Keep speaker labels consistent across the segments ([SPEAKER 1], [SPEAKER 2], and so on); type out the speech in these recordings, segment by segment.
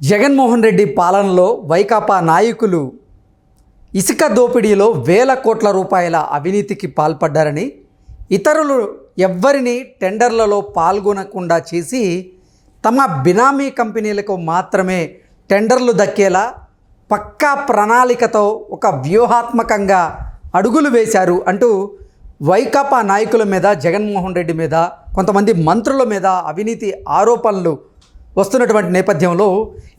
[SPEAKER 1] జగన్మోహన్ రెడ్డి పాలనలో వైకాపా నాయకులు ఇసుక దోపిడీలో వేల కోట్ల రూపాయల అవినీతికి పాల్పడ్డారని, ఇతరులు ఎవ్వరిని టెండర్లలో పాల్గొనకుండా చేసి తమ బినామీ కంపెనీలకు మాత్రమే టెండర్లు దక్కేలా పక్కా ప్రణాళికతో ఒక వ్యూహాత్మకంగా అడుగులు వేశారు అంటూ వైకాపా నాయకుల మీద, జగన్మోహన్ రెడ్డి మీద, కొంతమంది మంత్రుల మీద అవినీతి ఆరోపణలు వస్తున్నటువంటి నేపథ్యంలో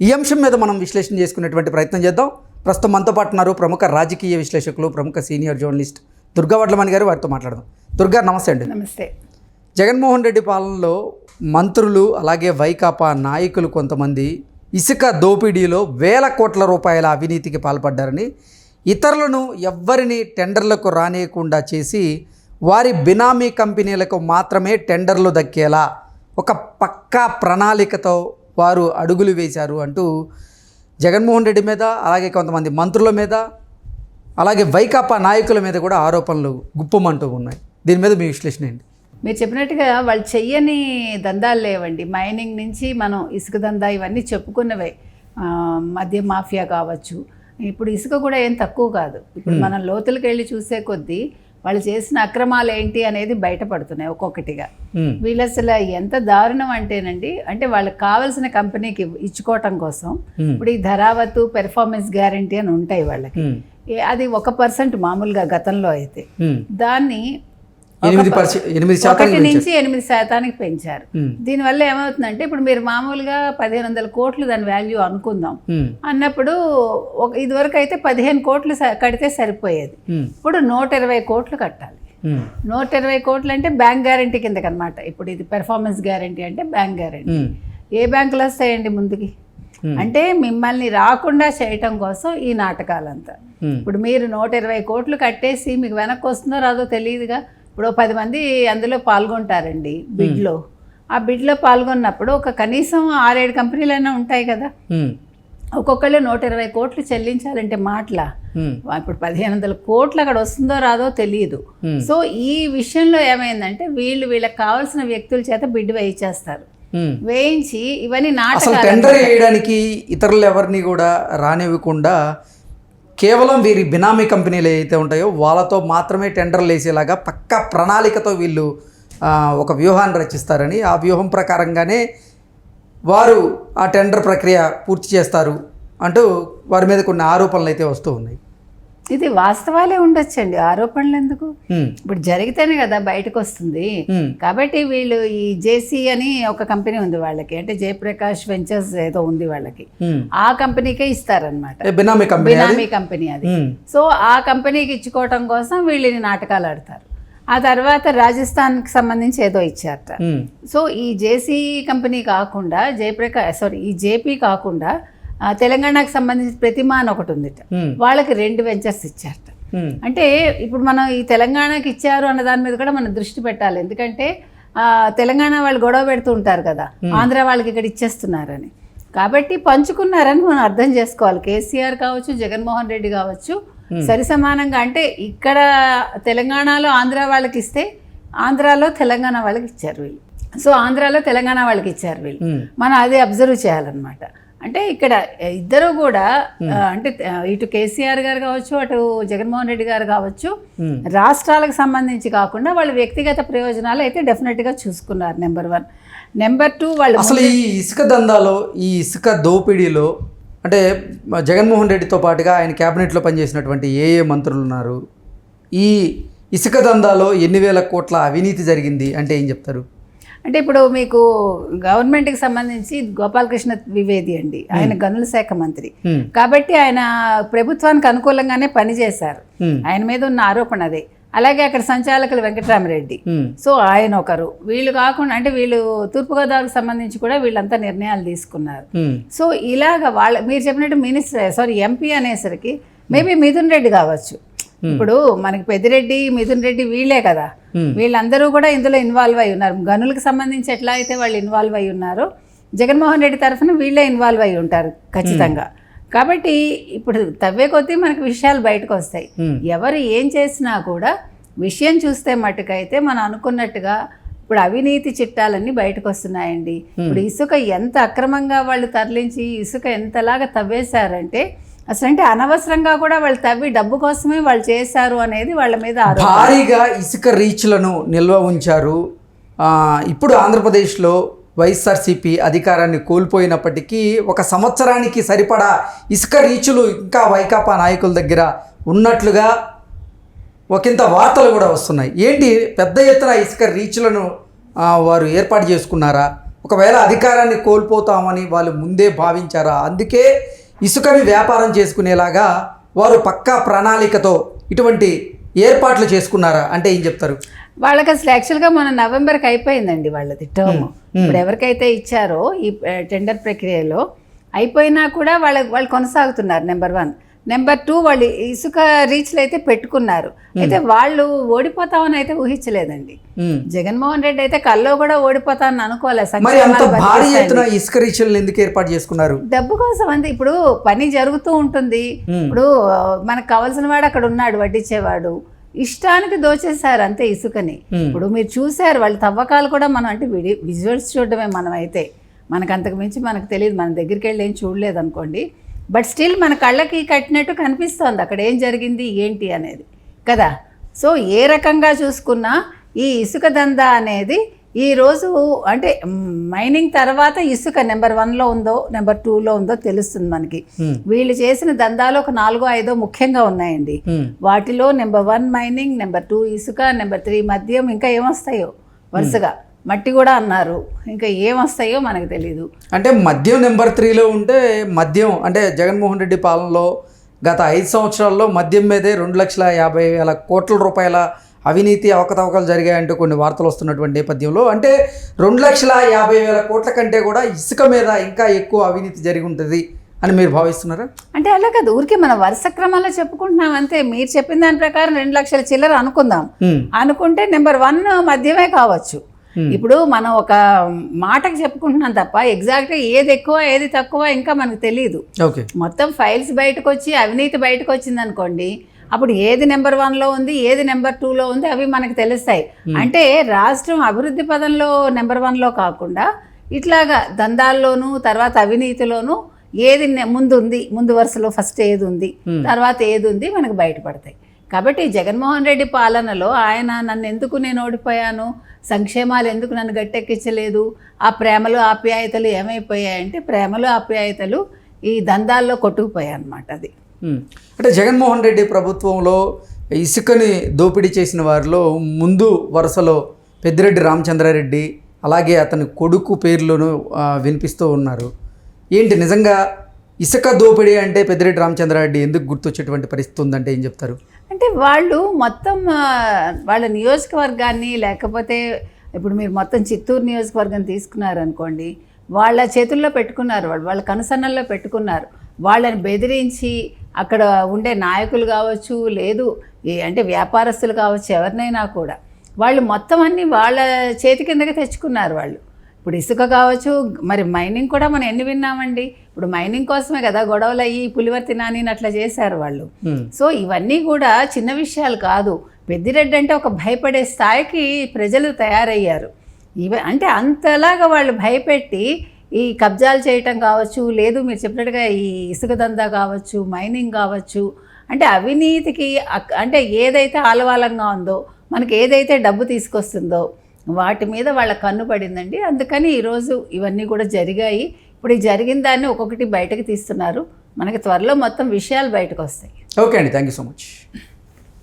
[SPEAKER 1] ఈ అంశం మీద మనం విశ్లేషణ చేసుకునేటువంటి ప్రయత్నం చేద్దాం. ప్రస్తుతం మనతో పాటు ఉన్నారు ప్రముఖ రాజకీయ విశ్లేషకులు, ప్రముఖ సీనియర్ జర్నలిస్ట్ దుర్గా వడ్లమణి గారు. వారితో మాట్లాడదాం. దుర్గా, నమస్తే అండి.
[SPEAKER 2] నమస్తే.
[SPEAKER 1] జగన్మోహన్ రెడ్డి పాలనలో మంత్రులు అలాగే వైకాపా నాయకులు కొంతమంది ఇసుక దోపిడీలో వేల కోట్ల రూపాయల అవినీతికి పాల్పడ్డారని, ఇతరులను ఎవ్వరిని టెండర్లకు రానియకుండా చేసి వారి బినామీ కంపెనీలకు మాత్రమే టెండర్లు దక్కేలా ఒక పక్కా ప్రణాళికతో వారు అడుగులు వేశారు అంటూ జగన్మోహన్ రెడ్డి మీద, అలాగే కొంతమంది మంత్రుల మీద, అలాగే వైకాపా నాయకుల మీద కూడా ఆరోపణలు గుప్పమంటూ ఉన్నాయి. దీని మీద మీ విశ్లేషణ ఏంటి?
[SPEAKER 2] మీరు చెప్పినట్టుగా వాళ్ళు చెయ్యని దందాలు లేవండి. మైనింగ్ నుంచి మనం ఇసుక దందా ఇవన్నీ చెప్పుకున్నవే. మద్య మాఫియా కావచ్చు. ఇప్పుడు ఇసుక కూడా ఏం తక్కువ కాదు. ఇప్పుడు మనం లోతులకు వెళ్ళి చూసే కొద్దీ వాళ్ళు చేసిన అక్రమాలు ఏంటి అనేది బయటపడుతున్నాయి ఒక్కొక్కటిగా. వీళ్ళు అసలు ఎంత దారుణం అంటేనండి, అంటే వాళ్ళకి కావాల్సిన కంపెనీకి ఇచ్చుకోవటం కోసం ఇప్పుడు ఈ ధరావతు పెర్ఫార్మెన్స్ గ్యారంటీ అని ఉంటాయి వాళ్ళకి. అది 1% మామూలుగా గతంలో అయితే దాన్ని 1 నుంచి 8% పెంచారు. దీనివల్ల ఏమవుతుందంటే, ఇప్పుడు మీరు మామూలుగా 1500 కోట్లు దాని వాల్యూ అనుకుందాం అన్నప్పుడు ఇదివరకు అయితే 15 కోట్లు కడితే సరిపోయేది. ఇప్పుడు 120 కోట్లు కట్టాలి. 120 కోట్లు అంటే బ్యాంక్ గ్యారంటీ కిందకి అనమాట. ఇప్పుడు ఇది పెర్ఫార్మెన్స్ గ్యారంటీ అంటే బ్యాంక్ గ్యారంటీ. ఏ బ్యాంకులు వస్తాయండి ముందుకి? అంటే మిమ్మల్ని రాకుండా చేయటం కోసం ఈ నాటకాలంతా. ఇప్పుడు మీరు 120 కోట్లు కట్టేసి మీకు వెనక్కి వస్తుందో రాదో తెలియదుగా. ఇప్పుడు 10 మంది అందులో పాల్గొంటారండి బిడ్లో. ఆ బిడ్లో పాల్గొన్నప్పుడు ఒక కనీసం 6-7 కంపెనీలైనా ఉంటాయి కదా. ఒక్కొక్కళ్ళు 120 కోట్లు చెల్లించాలంటే మాటలా? ఇప్పుడు 1500 కోట్లు అక్కడ వస్తుందో రాదో తెలియదు. సో ఈ విషయంలో ఏమైందంటే, వీళ్ళకి కావాల్సిన వ్యక్తుల చేత బిడ్ వేయించేస్తారు. వేయించి ఇవన్నీ నాటకాలు.
[SPEAKER 1] టెండర్ వేయడానికి ఇతరులు ఎవరిని కూడా రానివ్వకుండా కేవలం వీరి బినామీ కంపెనీలు ఏవైతే ఉంటాయో వాళ్ళతో మాత్రమే టెండర్లు వేసేలాగా పక్కా ప్రణాళికతో వీళ్ళు ఒక వ్యూహాన్ని రచిస్తారని, ఆ వ్యూహం ప్రకారంగానే వారు ఆ టెండర్ ప్రక్రియ పూర్తి చేస్తారు అంటూ వారి మీద కొన్ని ఆరోపణలు అయితే వస్తూ ఉన్నాయి.
[SPEAKER 2] ఇది వాస్తవాలే ఉండొచ్చండి, ఆరోపణలు ఎందుకు? ఇప్పుడు జరిగితేనే కదా బయటకు వస్తుంది. కాబట్టి వీళ్ళు ఈ జేసీ అని ఒక కంపెనీ ఉంది వాళ్ళకి, అంటే జయప్రకాష్ వెంచర్స్ ఏదో ఉంది వాళ్ళకి. ఆ కంపెనీకే ఇస్తారనమాట, బినామీ కంపెనీ అది. సో ఆ కంపెనీకి ఇచ్చుకోవటం కోసం వీళ్ళని నాటకాలు ఆడతారు. ఆ తర్వాత రాజస్థాన్కి సంబంధించి ఏదో ఇచ్చారట. సో ఈ జేసీ కంపెనీ కాకుండా ఈ జేపీ కాకుండా తెలంగాణకు సంబంధించి ప్రతిమ అని ఒకటి ఉందిట, వాళ్ళకి 2 వెంచర్స్ ఇచ్చారట. అంటే ఇప్పుడు మనం ఈ తెలంగాణకి ఇచ్చారు అన్న దాని మీద కూడా మనం దృష్టి పెట్టాలి. ఎందుకంటే తెలంగాణ వాళ్ళు గొడవ పెడుతూ ఉంటారు కదా, ఆంధ్ర వాళ్ళకి ఇక్కడ ఇచ్చేస్తున్నారని. కాబట్టి పంచుకున్నారని మనం అర్థం చేసుకోవాలి. కేసీఆర్ కావచ్చు, జగన్మోహన్ రెడ్డి కావచ్చు, సరి సమానంగా. అంటే ఇక్కడ తెలంగాణలో ఆంధ్ర వాళ్ళకి ఇస్తే ఆంధ్రాలో తెలంగాణ వాళ్ళకి ఇచ్చారు వీళ్ళు. సో ఆంధ్రాలో తెలంగాణ వాళ్ళకి ఇచ్చారు వీళ్ళు. మనం అదే అబ్జర్వ్ చేయాలన్నమాట. అంటే ఇక్కడ ఇద్దరు కూడా, అంటే ఇటు కేసీఆర్ గారు కావచ్చు, అటు జగన్మోహన్ రెడ్డి గారు కావచ్చు, రాష్ట్రాలకు సంబంధించి కాకుండా వాళ్ళ వ్యక్తిగత ప్రయోజనాలు అయితే డెఫినెట్గా చూసుకున్నారు. నెంబర్ 1. నెంబర్ 2, వాళ్ళు
[SPEAKER 1] అసలు ఈ ఇసుక దందాలో, ఈ ఇసుక దోపిడీలో అంటే జగన్మోహన్ రెడ్డితో పాటుగా ఆయన క్యాబినెట్లో పనిచేసినటువంటి ఏ మంత్రులు ఉన్నారు? ఈ ఇసుక దందాలో ఎన్ని వేల కోట్ల అవినీతి జరిగింది అంటే ఏం చెప్తారు?
[SPEAKER 2] అంటే ఇప్పుడు మీకు గవర్నమెంట్కి సంబంధించి గోపాలకృష్ణ ద్వివేది అండి, ఆయన గనుల శాఖ మంత్రి. కాబట్టి ఆయన ప్రభుత్వానికి అనుకూలంగానే పనిచేశారు. ఆయన మీద ఉన్న ఆరోపణ అదే. అలాగే అక్కడ సంచాలకులు వెంకటరామరెడ్డి, సో ఆయన ఒకరు. వీళ్ళు కాకుండా, అంటే వీళ్ళు తూర్పుగోదావరికి సంబంధించి కూడా వీళ్ళంతా నిర్ణయాలు తీసుకున్నారు. సో ఇలాగ మీరు చెప్పినట్టు ఎంపీ అనేసరికి మేబీ మిథున్ రెడ్డి కావచ్చు. ఇప్పుడు మనకి పెద్దిరెడ్డి, మిథున్ రెడ్డి వీళ్ళే కదా, వీళ్ళందరూ కూడా ఇందులో ఇన్వాల్వ్ అయి ఉన్నారు. గనులకు సంబంధించి ఎట్లా అయితే వాళ్ళు ఇన్వాల్వ్ అయి ఉన్నారో, జగన్మోహన్ రెడ్డి తరఫున వీళ్ళే ఇన్వాల్వ్ అయి ఉంటారు ఖచ్చితంగా. కాబట్టి ఇప్పుడు తవ్వే కొద్దీ మనకు విషయాలు బయటకు వస్తాయి. ఎవరు ఏం చేసినా కూడా విషయం చూస్తే మట్టుకైతే మనం అనుకున్నట్టుగా ఇప్పుడు అవినీతి చిట్టాలన్నీ బయటకు వస్తున్నాయండి. ఇప్పుడు ఇసుక ఎంత అక్రమంగా వాళ్ళు తరలించి ఇసుక ఎంతలాగా తవ్వేశారంటే అసలు అంటే అనవసరంగా కూడా వాళ్ళు తవ్వి డబ్బు కోసమే వాళ్ళు చేశారు అనేది వాళ్ళ మీద
[SPEAKER 1] భారీగా ఇసుక రీచ్లను నిల్వ ఉంచారు. ఇప్పుడు ఆంధ్రప్రదేశ్లో వైఎస్ఆర్సీపీ అధికారాన్ని కోల్పోయినప్పటికీ 1 సంవత్సరానికి సరిపడా ఇసుక రీచులు ఇంకా వైకాపా నాయకుల దగ్గర ఉన్నట్లుగా ఒకంత వార్తలు కూడా వస్తున్నాయి. ఏంటి పెద్ద ఎత్తున ఇసుక రీచ్లను వారు ఏర్పాటు చేసుకున్నారా? ఒకవేళ అధికారాన్ని కోల్పోతామని వాళ్ళు ముందే భావించారా? అందుకే ఇసుకని వ్యాపారం చేసుకునేలాగా వారు పక్కా ప్రణాళికతో ఇటువంటి ఏర్పాట్లు చేసుకున్నారా అంటే ఏం చెప్తారు?
[SPEAKER 2] వాళ్ళకి అసలు యాక్చువల్గా మన నవంబర్కి అయిపోయిందండి వాళ్ళది టర్మ్. ఇప్పుడు ఎవరికైతే ఇచ్చారో ఈ టెండర్ ప్రక్రియలో అయిపోయినా కూడా వాళ్ళు కొనసాగుతున్నారు. నెంబర్ 1. నెంబర్ 2, వాళ్ళు ఇసుక రీచ్లు అయితే పెట్టుకున్నారు. అయితే వాళ్ళు ఓడిపోతామని అయితే ఊహించలేదండి. జగన్మోహన్ రెడ్డి అయితే కల్లో కూడా ఓడిపోతామని అనుకోలేదు.
[SPEAKER 1] ఇసుక రీచ్లు ఎందుకు ఏర్పాటు చేసుకున్నారు?
[SPEAKER 2] డబ్బు కోసం అంతే. ఇప్పుడు పని జరుగుతూ ఉంటుంది. ఇప్పుడు మనకు కావాల్సిన వాడు అక్కడ ఉన్నాడు, వడ్డించేవాడు. ఇష్టానికి దోచేశారు అంతే ఇసుకని. ఇప్పుడు మీరు చూసారు వాళ్ళ తవ్వకాలు కూడా, మనం అంటే విజువల్స్ చూడడమే మనం అయితే, మనకు అంతకు మించి మనకు తెలియదు, మన దగ్గరికి వెళ్ళి ఏం చూడలేదు అనుకోండి. బట్ స్టిల్ మన కళ్ళకి కట్టినట్టు కనిపిస్తోంది అక్కడ ఏం జరిగింది ఏంటి అనేది కదా. సో ఏ రకంగా చూసుకున్నా ఈ ఇసుక దందా అనేది ఈరోజు అంటే మైనింగ్ తర్వాత ఇసుక నెంబర్ 1లో ఉందో నెంబర్ 2లో ఉందో తెలుస్తుంది మనకి. వీళ్ళు చేసిన దందాలు ఒక 4-5 ముఖ్యంగా ఉన్నాయండి. వాటిలో నెంబర్ 1 మైనింగ్, నెంబర్ 2 ఇసుక, నెంబర్ 3 మద్యం, ఇంకా ఏమొస్తాయో వరుసగా మట్టి కూడా అన్నారు. ఇంకా ఏమొస్తాయో మనకు తెలీదు.
[SPEAKER 1] అంటే మద్యం నెంబర్ 3లో ఉంటే మద్యం అంటే జగన్మోహన్ రెడ్డి పాలనలో గత 5 సంవత్సరాల్లో మద్యం మీదే 2,50,000 కోట్ల రూపాయల అవినీతి అవకతవకలు జరిగాయంటూ కొన్ని వార్తలు వస్తున్నటువంటి నేపథ్యంలో అంటే 2,50,000 కోట్ల కంటే కూడా ఇసుక మీద ఇంకా ఎక్కువ అవినీతి జరిగి ఉంటుంది అని మీరు భావిస్తున్నారా?
[SPEAKER 2] అంటే అలా కాదు, ఊరికే మనం వరుస క్రమంలో చెప్పుకుంటున్నాం అంతే. మీరు చెప్పిన దాని ప్రకారం 2 లక్షల చిల్లర అనుకుందాం. అనుకుంటే నెంబర్ 1 మద్యమే కావచ్చు. ఇప్పుడు మనం ఒక మాటకు చెప్పుకుంటున్నాం తప్ప ఎగ్జాక్ట్గా ఏది ఎక్కువ ఏది తక్కువ ఇంకా మనకు తెలియదు. మొత్తం ఫైల్స్ బయటకు వచ్చి అవినీతి బయటకు వచ్చింది అనుకోండి, అప్పుడు ఏది నెంబర్ 1లో ఉంది ఏది నెంబర్ 2లో ఉంది అవి మనకు తెలుస్తాయి. అంటే రాష్ట్రం అభివృద్ధి పదంలో నెంబర్ 1లో కాకుండా ఇట్లాగా దందాల్లోనూ తర్వాత అవినీతిలోనూ ఏది ముందు ఉంది, ముందు వరుసలో ఫస్ట్ ఏది ఉంది తర్వాత ఏది ఉంది మనకు బయటపడతాయి. కాబట్టి జగన్మోహన్ రెడ్డి పాలనలో ఆయన నన్ను ఎందుకు నేను ఓడిపోయాను, సంక్షేమాలు ఎందుకు నన్ను గట్టెక్కించలేదు, ఆ ప్రేమలు ఆప్యాయతలు ఏమైపోయాయంటే ప్రేమలు ఆప్యాయతలు ఈ దందాల్లో కొట్టుకుపోయాయి అన్నమాట. అది
[SPEAKER 1] అంటే జగన్మోహన్ రెడ్డి ప్రభుత్వంలో ఇసుకని దోపిడీ చేసిన వారిలో ముందు వరుసలో పెద్దిరెడ్డి రామచంద్రారెడ్డి అలాగే అతని కొడుకు పేర్లను వినిపిస్తూ ఉన్నారు. ఏంటి నిజంగా ఇసుక దోపిడీ అంటే పెద్దిరెడ్డి రామచంద్రారెడ్డి ఎందుకు గుర్తొచ్చేటువంటి పరిస్థితి ఉందంటే ఏం చెప్తారు?
[SPEAKER 2] అంటే వాళ్ళు మొత్తం వాళ్ళ నియోజకవర్గాన్ని, లేకపోతే ఇప్పుడు మీరు మొత్తం చిత్తూరు నియోజకవర్గం తీసుకున్నారనుకోండి, వాళ్ళ చేతుల్లో పెట్టుకున్నారు, వాళ్ళ కనుసన్నల్లో పెట్టుకున్నారు. వాళ్ళని బెదిరించి అక్కడ ఉండే నాయకులు కావచ్చు, లేదు అంటే వ్యాపారస్తులు కావచ్చు, ఎవరినైనా కూడా వాళ్ళు మొత్తం అన్నీ వాళ్ళ చేతి కిందకి తెచ్చుకున్నారు వాళ్ళు. ఇప్పుడు ఇసుక కావచ్చు, మరి మైనింగ్ కూడా మనం ఎన్ని విన్నామండి. ఇప్పుడు మైనింగ్ కోసమే కదా గొడవలు అయ్యి పులివర్తి నాని అట్లా చేశారు వాళ్ళు. సో ఇవన్నీ కూడా చిన్న విషయాలు కాదు. పెద్దిరెడ్డి అంటే ఒక భయపడే స్థాయికి ప్రజలు తయారయ్యారు. అంటే అంతలాగా వాళ్ళు భయపెట్టి ఈ కబ్జాలు చేయటం కావచ్చు, లేదు మీరు చెప్పినట్టుగా ఈ ఇసుక దందా కావచ్చు, మైనింగ్ కావచ్చు, అంటే అవినీతికి అంటే ఏదైతే ఆలవాలంగా ఉందో, మనకి ఏదైతే డబ్బు తీసుకొస్తుందో వాటి మీద వాళ్ళ కన్ను పడిందండి. అందుకని ఈరోజు ఇవన్నీ కూడా జరిగాయి. ఇప్పుడు ఈ జరిగిన దాన్ని ఒక్కొక్కటి బయటకు తీస్తున్నారు. మనకి త్వరలో మొత్తం విషయాలు బయటకు వస్తాయి.
[SPEAKER 1] ఓకే అండి, థ్యాంక్ యూ సో మచ్.